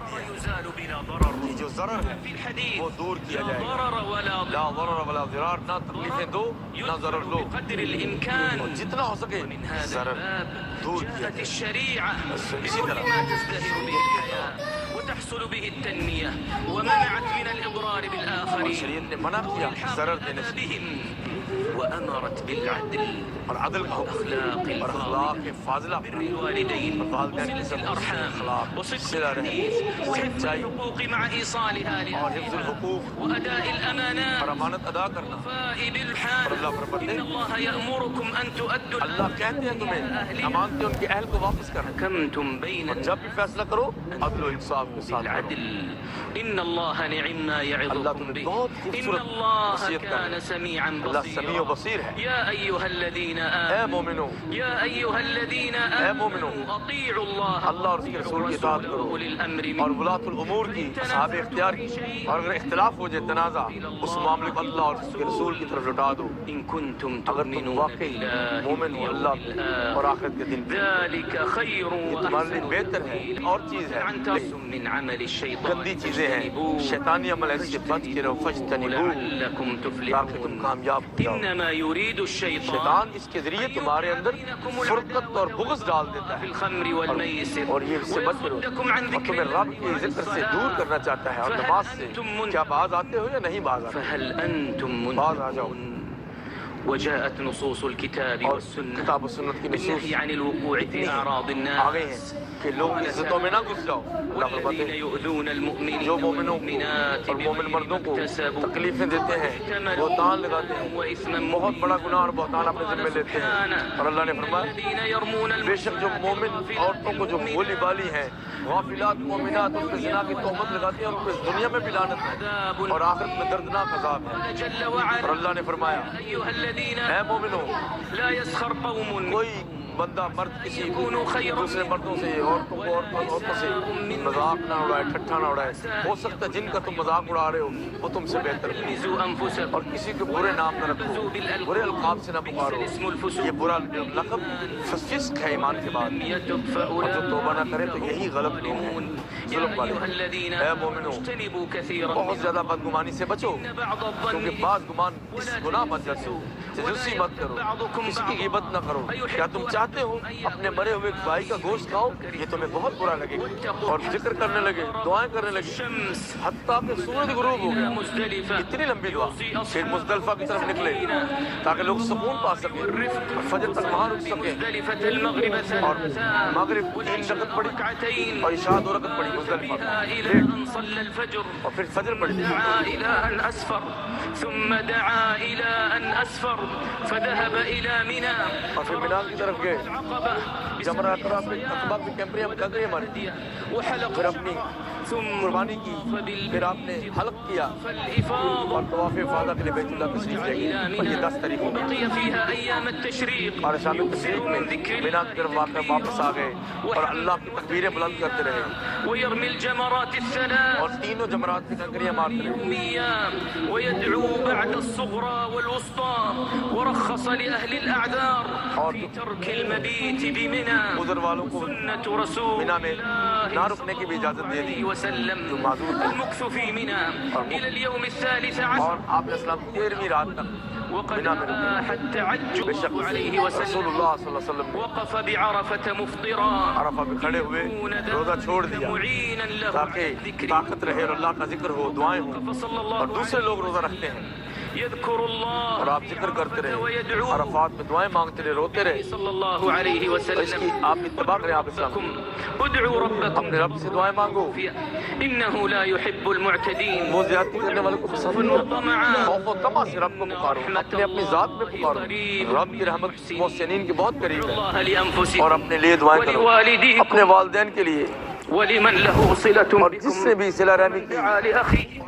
کہ جو ضرر ہے وہ دور کیا جائے گا. لا ضرر ولا ضرار، نہ تکلیفیں دو نہ ضرر لو، اور جتنا ہو سکے ضرر دور کیا جائے. اسی طرح وتحصل به التنمية ومنعت من الإضرار بالآخرين شریعت نے منع کیا ضرر دینے سے، بهم وأمرت بالعدل اور عدل کا حکم اور اخلاق فاضلہ بر الوالدين والدین کے وصلة ساتھ الأرحام اخلاق وصدق صلہ الحديث رحم، وحفظ سچائی الحقوق مع إيصالها اور حفظ لأهلها الحقوق وأداء اور الأمانات امانت ادا کرنا. وفاء اور بالحال اللہ فرماتے إن الله يأمركم أن تؤدوا اللہ کہتے ہیں تمہیں امانتیں ان کے اہل کو واپس کرنا، حكمتم بين اور جب بھی فیصلہ کرو عدل و انصاف کے ساتھ کرو. بالعدل إن الله نعم ما اللہ يعظكم تمہیں به بہت إن خوبصورت الله وصیت كان کرنا. سميعا اللہ سمیع و بصيرا بصیر ہے. يا أيها الذين اے آمنوا مومنو، يا أيها الذين مومنو، آمنوا أطيعوا الله اللہ اور اس کے رسول کی اطاعت کرو، وأولي الأمر اور منكم ولاۃ الامور کی اصحاب اختیار کی، اور اگر اختلاف ہو جائے تنازع اس معاملے کو اللہ اور اس کے رسول کی طرف لوٹا دو. إن كنتم اگر تم تؤمنون واقعی بالله مومن ہو اللہ واليوم اور الآخر آخرت کے دن پہ، ذلك خير یہ تمہارے لیے بہتر ہے. اور چیز ہے عن ترس من عمل الشيطان گندی چیزیں ہیں، شیطانی عمل ایسے بچ کے رہو، فاجتنبوہ لعلكم تاکہ تم تفلحون کامیاب ہو جاؤ. إنما يريد الشيطان شیطان اس کے ذریعے تمہارے اندر فرقت اور بغض ڈال دیتا ہے، بالخمر والميسر اور یہ اس سے بچ کرو، ويصدكم عن اور ذكر تمہیں رب کے ذکر سے دور کرنا چاہتا ہے اور نماز سے. کیا باز آتے ہو یا نہیں باز آتے؟ فهل أنتم باز آ جاؤ. منتهون وجاءت نصوص الكتاب اور والسنة کتاب و سنت کی نصوص بالنهي عن الوقوع في أعراض آ گئے الناس ہیں کہ لوگ عزتوں میں نہ گھس جاؤ. اللہ فرماتے والذين ہیں يؤذون المؤمنين جو مومنوں کو والمؤمنات اور مومن بغير مردوں ما کو اكتسبوا تکلیفیں دیتے ہیں، واحتملوا بہتان لگاتے ہیں، وإثما بہت مبينا بڑا گناہ اور بہتان اپنے ذمہ لیتے ہیں. اور اللہ نے فرمایا الذين يرمون بے شک جو مومن عورتوں کو جو بولی بالی ہیں، غافلات مومنات، ان پہ زنا کی تہمت لگاتے ہیں، ان کو اس دنیا میں بھی لعنت ہے اور آخرت میں دردناک عذاب ہے. جل اور وعلا اللہ نے فرمایا أيها الذين اے مومنو، لا يسخر قوم کوئی بندہ مرد کسی دوسرے مردوں سے، عورتوں کو عورتوں سے مذاق نہ اڑائے، ٹھٹھا نہ اڑائے. ہو سکتا ہے جن کا تم مذاق اڑا رہے ہو وہ تم سے بہتر ہو. يلمزوا أنفسكم اور کسی کے برے نام نہ رکھو، برے القاب سے نہ پکارو. یہ برا لقب فسق ہے ایمان کے بعد، يتب اور جو توبہ نہ کرے تو یہی غلط لوگ ہیں، يا ظلم والے. أيها الذين اے مومنو، اجتنبوا كثيرا بہت زیادہ بدگمانی سے بچو، من بعض کیونکہ الظن بعض گمان اس گناہ بن جاتے ہیں. تجسسی مت کرو، کسی کی غیبت نہ کرو. کیا تم چاہتے ہو اپنے مرے ہوئے بھائی کا گوشت کھاؤ؟ یہ تمہیں بہت برا لگے گا. اور ذکر کرنے لگے، دعائیں کرنے لگے، الشمس حتیٰ کہ سورج غروب ہو گیا. مزدلفة اتنی لمبی دعا. پھر مزدلفہ کی طرف نکلے تاکہ لوگ سکون پا سکیں اور فجر تک وہاں رک سکیں. مزدلفة المغرب اور ثلاثا مغرب 3 رکعت پڑھی ركعتين اور عشاء 2 رکعت پڑھی مزدلفہ إلى میں. أن صلى الفجر اور پھر فجر پڑھی. دعا إلى أن أسفر ثم دعا إلى أن أسفر فذهب إلى منى اور پھر مینا کی طرف گئے، العقبة جمرات عقبہ پہ کیمپریاں گگرے ماری، وحلق پھر اپنی ثم قربانی کی، پھر آپ نے حلق کیا فالإفاضة اور طواف افاضہ کے لیے بیت اللہ تشریف لے گئے. اور یہ 10 طریقوں میں بقي فيها أيام التشريق اور شام تشریف يكثر میں من ذكر مینا کی طرف واپس آ گئے اور اللہ کی تکبیریں بلند کرتے رہے ويرمي الجمرات الثلاث اور تینوں جمرات کی کنکریاں مارتے رہے. يوميا ويدعو بعد الصغرى والوسطى ورخص لأهل الأعذار في ترك المبيت بمنى عذر والوں کو سنة رسول مینا میں الله نہ رکنے کی بھی اجازت دے دی عليه وسلم جو معذور تھے. المكث في منى إلى اليوم الثالث عشر اور آپ علیہ السلام 13ویں رات تک وقد مینا میں رکے. راح التعجب بے شک عليه رسول وسلم اللہ صلی اللہ علیہ وسلم نے وقف بعرفة مفطرا عرفہ پہ کھڑے ہوئے روزہ چھوڑ دیا معينا له تاکہ على الذكر طاقت رہے اور اللہ کا ذکر ہو، دعائیں ہوں. فصلى اور الله دوسرے لوگ روزہ رکھتے ہیں يذكر الله اور آپ ذکر کرتے رہے، ويدعوه عرفات میں دعائیں مانگتے رہے، روتے رہے. صلى الله عليه اور اس کی وسلم آپ اتباع کریں. آپ اسلام ادعوا ربكم اپنے رب سے دعائیں مانگو، إنه لا يحب المعتدين وہ زیادتی کرنے والوں کو پسند نہیں کرتا. خوف و طمع سے رب کو پکارو، اپنی ذات میں پکارو. رب کی رحمت محسنین کے بہت قریب ہے. الله لأنفسكم اور اپنے لیے دعائیں کرو، ولوالديكم اپنے والدین کے لیے ولمن له صلة اور جس سے بھی صلہ رحمی کی دعا لأخيه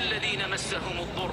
الذين مسهم الضر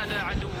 على عدوه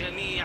جميع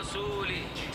رسوله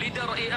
لدرء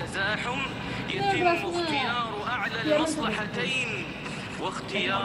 تزاحم يتم اختيار أعلى المصلحتين واختيار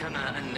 كما أن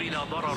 بلا ضرر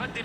بقدر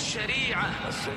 الشريعة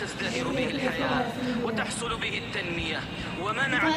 تزدهر به الحياة وتحصل به التنمية ومنعت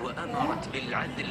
وأمرت بالعدل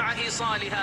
مع إيصالها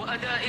وأداء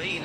بين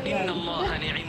إن الله نعم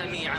سميعا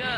يا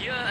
يا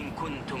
إن كنتم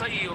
خير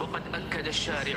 وقد أكد الشارع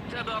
اعتبر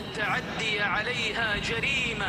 التعدي عليها جريمة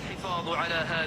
الحفاظ على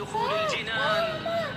دخول الجنان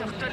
تختل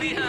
بها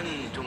أنتم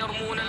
يرمون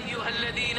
أيها الذين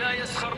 لا يسخر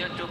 يتب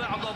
بعض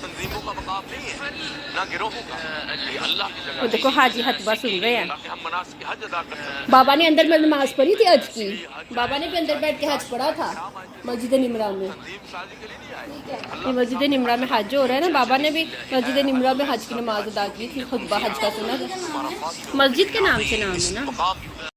تنظیموں کا مقام نہیں ہے نہ گروہوں کا، یہ اللہ کی جگہ وہ دیکھو حاجی حتبہ سن رہے ہیں. تاکہ ہم مناسک حج ادا کر سکیں. بابا نے اندر میں نماز پڑھی تھی حج کی. بابا نے بھی اندر بیٹھ کے حج پڑھا تھا مسجد نمرہ میں. تنظیم سازی کے لیے نہیں آئے. یہ مسجد نمرہ میں حج ہو رہا ہے نا، بابا نے بھی مسجد نمرہ میں حج کی نماز ادا کی تھی، خطبہ حج کا سنا تھا. مسجد کے نام سے نام ہے نا. مقام